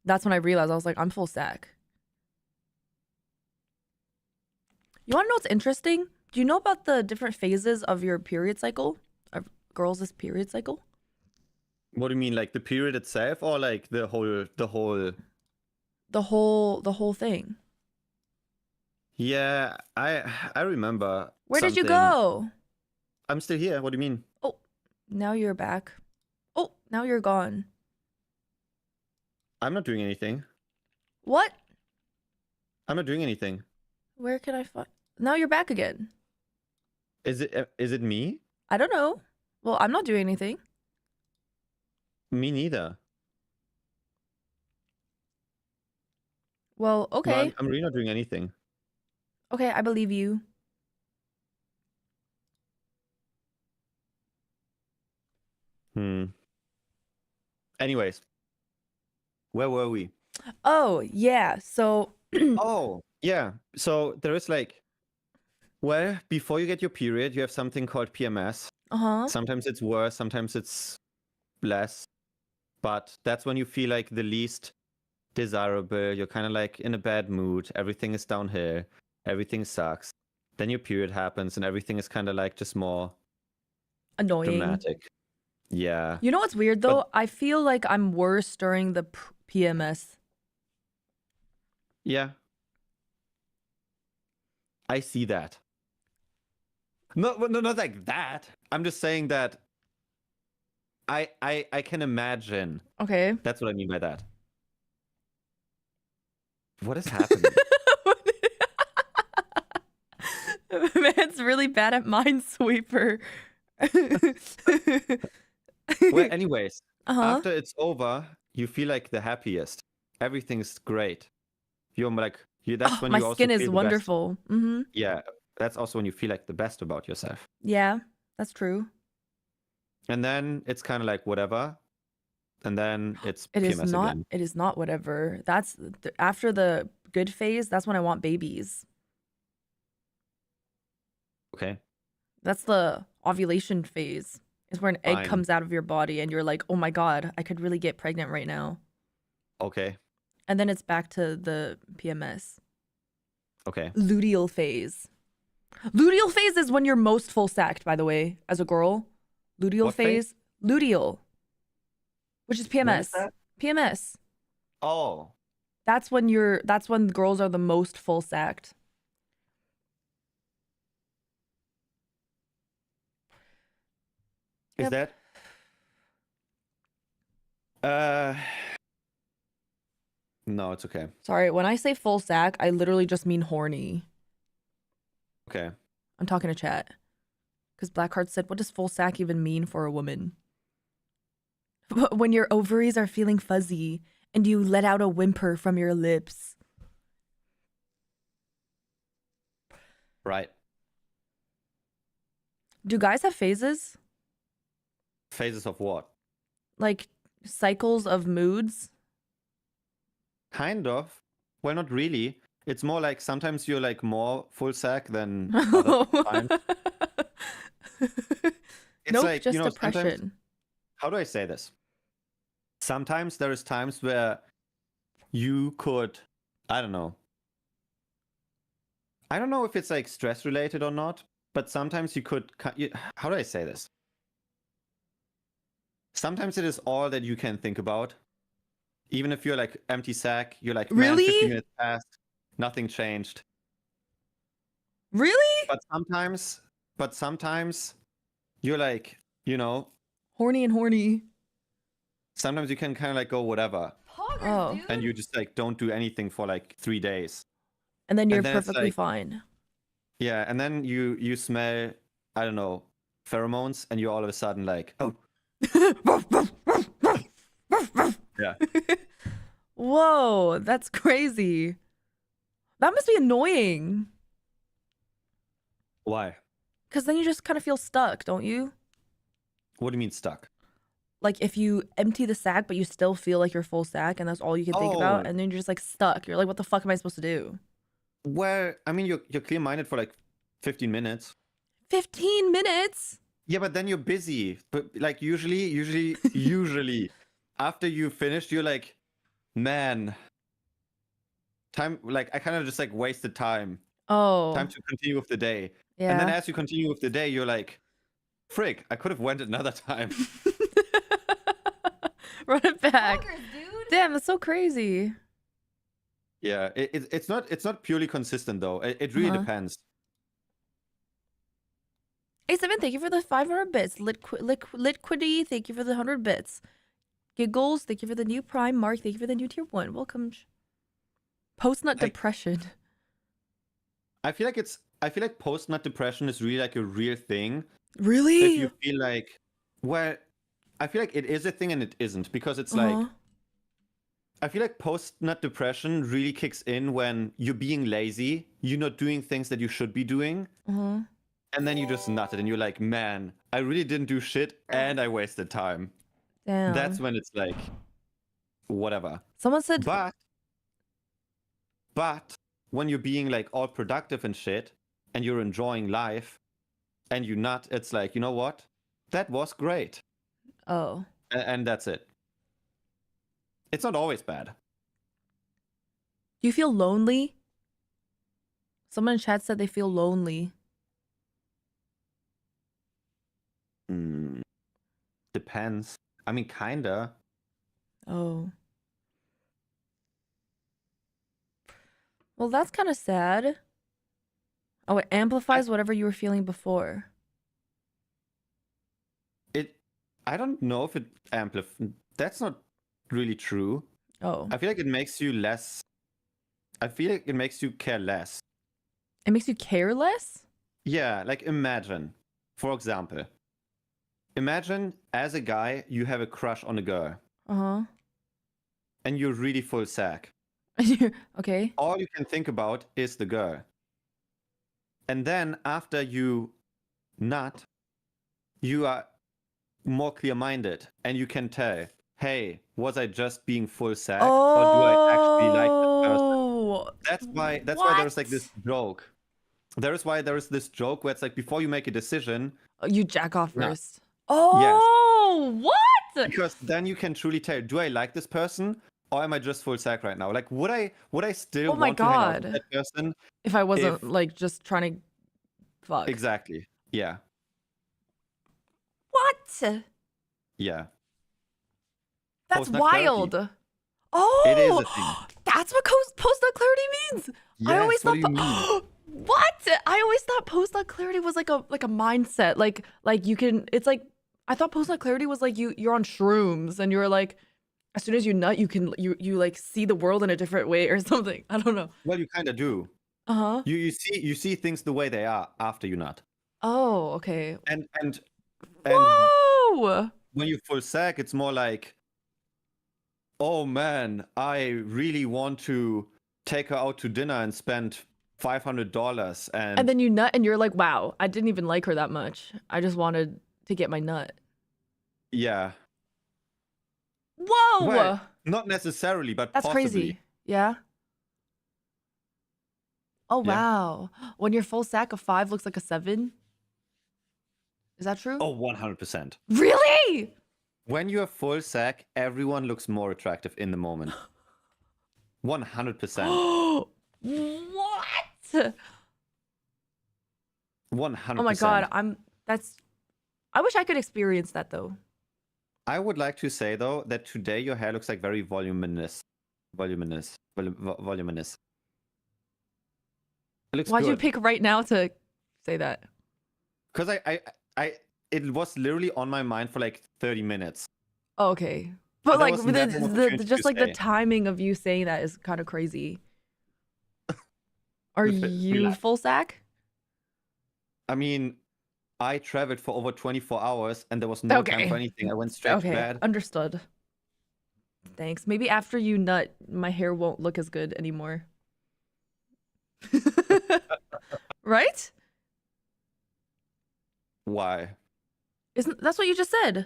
That's when I realized I was like, I'm full stack. You want to know what's interesting? Do you know about the different phases of your period cycle? Of girls' period cycle? What do you mean, like the period itself, or like the whole? The whole thing. Yeah, I remember Where did you something. go? I'm still here. What do you mean? Oh, now you're back. Oh, now you're gone. I'm not doing anything. What? I'm not doing anything. Where can I find? Now you're back again. Is it me? I don't know. Well, I'm not doing anything. Me neither. Well, No, okay. I'm really not doing anything. Okay, I believe you. Anyways, where were we? Oh, yeah. So, Oh, yeah. So there is like, well, before you get your period, you have something called PMS. uh-huh. Sometimes it's worse, sometimes it's less. But that's when you feel like the least desirable. You're kind of like in a bad mood. Everything is downhill. Everything sucks. Then your period happens and everything is kind of like just more Annoying. dramatic. Yeah. You know what's weird But though? I feel like I'm worse during the PMS. yeah, I see that. No, not like that. I'm just saying that I can imagine. Okay. That's what I mean by that. What is happening? Man's really bad at Minesweeper. Well, anyways, Uh-huh. after it's over, you feel like the happiest. Everything's great. You're like, that's Oh, when my you also skin is feel the best. wonderful. Mm-hmm. Yeah, that's also when you feel like the best about yourself. Yeah, that's true. And then it's kind of like whatever. And then it's PMS again. It is not whatever. That's after the good phase, that's when I want babies. Okay. That's the ovulation phase. Is where an egg Fine. comes out of your body and you're like, "Oh my God, I could really get pregnant right now." Okay. And then it's back to the PMS. Okay. Luteal phase. Luteal phase is when you're most full stacked, by the way, as a girl. Luteal What phase? luteal, which is When is PMS. that? PMS. Oh. That's when girls are the most full stacked. Is Yep. that? Uh, no, it's okay. Sorry, when I say full stack, I literally just mean horny. Okay. I'm talking to chat. Because Blackheart said, what does full stack even mean for a woman? When your ovaries are feeling fuzzy and you let out a whimper from your lips. Right. Do guys have phases? Phases of what? Like cycles of moods? Kind of. Well, not really. It's more like sometimes you're like more full sack than other times. It's Nope, like, just sometimes, depression. how do I say this? Sometimes there is times where you could, I don't know. I don't know if it's like stress related or not, but sometimes you could, how do I say this? Sometimes it is all that you can think about. Even if you're like empty sack, you're like, man, 50 Really? minutes passed, nothing changed. Really? But sometimes you're like, Horny and horny. sometimes you can kind of like go whatever. Oh. And you just like don't do anything for like 3 days. And then you're then it's perfectly like- fine. Yeah, and then you smell, I don't know, pheromones, and you're all of a sudden like, oh, yeah. Whoa, that's crazy. That must be annoying. Why? Because then you just kind of feel stuck, don't you? What do you mean stuck? Like if you empty the sack, but you still feel like you're full sack and that's all you can think about. Oh. And then you're just like stuck. You're like, what the fuck am I supposed to do? Well, I mean, you're clear-minded for like 15 minutes. 15 minutes? Yeah, but then you're busy. But like usually, after you finished, you're like, man, time, like, I kind of just like wasted time. Time Oh, to continue with the day. And then yeah. as you continue with the day, you're like, frig, I could have went another time. Run it back. Bonkers, dude. Damn, that's so crazy. Yeah, it's not purely consistent though. It really depends. A7, thank you for the 500 bits. Liquidy, thank you for the 100 bits. Giggles, thank you for the new Prime. Mark, thank you for the new tier 1. Welcome. Post-nut depression. I feel like post-nut depression is really like a real thing. Really? If you feel like, well, I feel like it is a thing and it isn't, because it's like, I feel like post-nut depression really kicks in when you're being lazy, you're not doing things that you should be doing, and then you just nut it and you're like, man, I really didn't do shit and I wasted time. Damn. That's when it's like, whatever. Someone said... But when you're being like all productive and shit, and you're enjoying life, and you nut, it's like, you know what? That was great. Oh. And that's it. It's not always bad. Do you feel lonely? Someone in chat said they feel lonely. Depends. I mean, kinda. Oh. Well, that's kind of sad. Oh, it amplifies whatever you were feeling before. I don't know if it amplifies. That's not really true. Oh. I feel like it makes you less. I feel like it makes you care less. It makes you care less? Yeah, like imagine, for example, imagine as a guy, you have a crush on a girl. And you're really full sack. Okay. All you can think about is the girl. And then after you nut, you are more clear-minded and you can tell, hey, was I just being full sack or do I actually like this person? That's why there's like this joke. There is why there is this joke where it's like, before you make a decision, you jack off nut. first. Oh, yes. What? Because then you can truly tell, do I like this person or am I just full sack right now? Like, would I still want to hang out with that person if I wasn't like just trying to fuck? Exactly. Yeah. What? Yeah. That's Post-nut wild. clarity. Oh, it is a thing. That's what post-nut clarity means. Yes, I always what thought. do you mean? What? I always thought post-nut clarity was like a mindset. Like you can. It's like I thought post-nut clarity was like you're on shrooms and you're like, as soon as you nut, you can you like see the world in a different way or something. I don't know. Well, you kind of do. You see things the way they are after you nut. Oh, okay. And Whoa! When you full sack, it's more like, oh man, I really want to take her out to dinner and spend $500 and then you nut and you're like, wow, I didn't even like her that much. I just wanted to get my nut. Yeah. Whoa! Well, not necessarily, but that's possibly. Crazy. Yeah. Oh wow. When your full sack of 5 looks like a 7. Is that true? Oh, 100%. Really? When you're full sack, everyone looks more attractive in the moment. 100%. What? 100%. Oh my god, I wish I could experience that though. I would like to say though that today your hair looks like very voluminous. Voluminous. It looks Why'd good. you pick right now to say that? Because it was literally on my mind for like 30 minutes. Oh, okay. But like just like say. the timing of you saying that is kind of crazy. Are you full sack? I mean, I traveled for over 24 hours and there was no time for anything. I went straight to bed. Understood. Thanks. Maybe after you nut, my hair won't look as good anymore. Right? Why? That's what you just said?